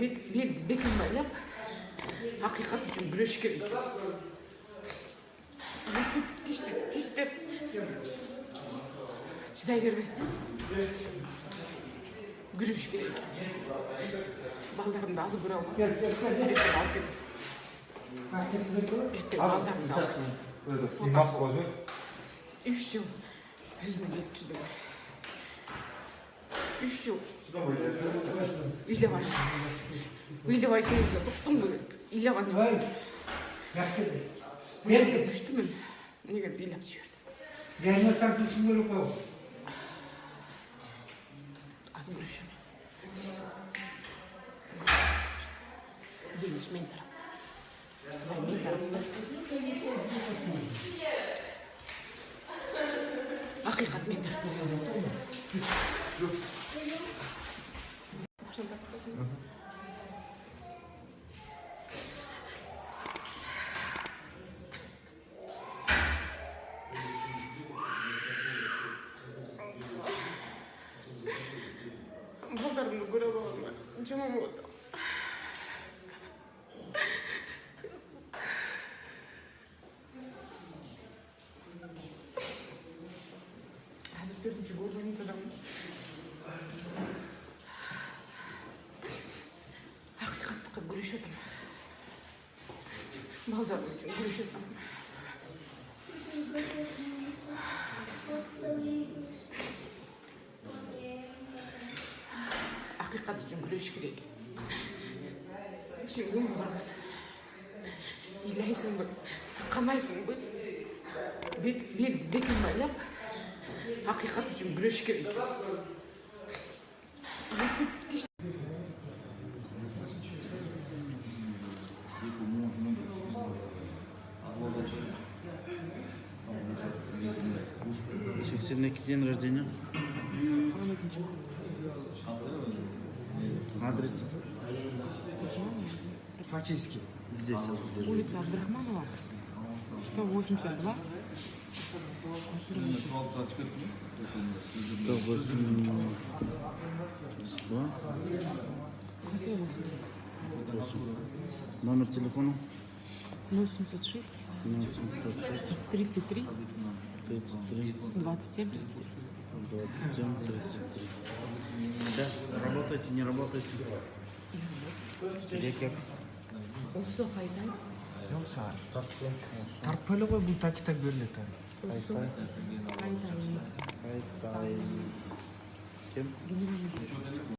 Beldi bekin baylap hakikat için güreş gerek. Tişlep çıday vermesine güreş gerek. Baldarım da azı bırak. İşte baldarım da. Moskva. 3 yıl. 100 milyon çizdім. 3 yıl. Үйлебай сенде тоқтың ғой үйлебай мен де күштімін неге үйлеп жібердім аз күрешемін еңіш мен тарапта ақиқат мен тарапта Балдарымды көре алғанға жаман болды. Қазір 4-ші көргенім тұрамын. Ақиқаттыққа күреш отырмын. Балдарым үшін күреш отырмын. Ақиқат үшін күреш керек. Түсінгің бұл қыз. Илайсың ба, қамайсың ба? Белді бекін байлап, ақиқат үшін күреш керек. День рождения. Адрес? Фактически. Здесь. Улица Абдрахманова, 182. 182. Номер телефона? 0706 33 27 33. Сейчас работаете, не работаете? Осы қайда? Тартпайлы ғой, бұл так беріледі. Осы қайда? Кем?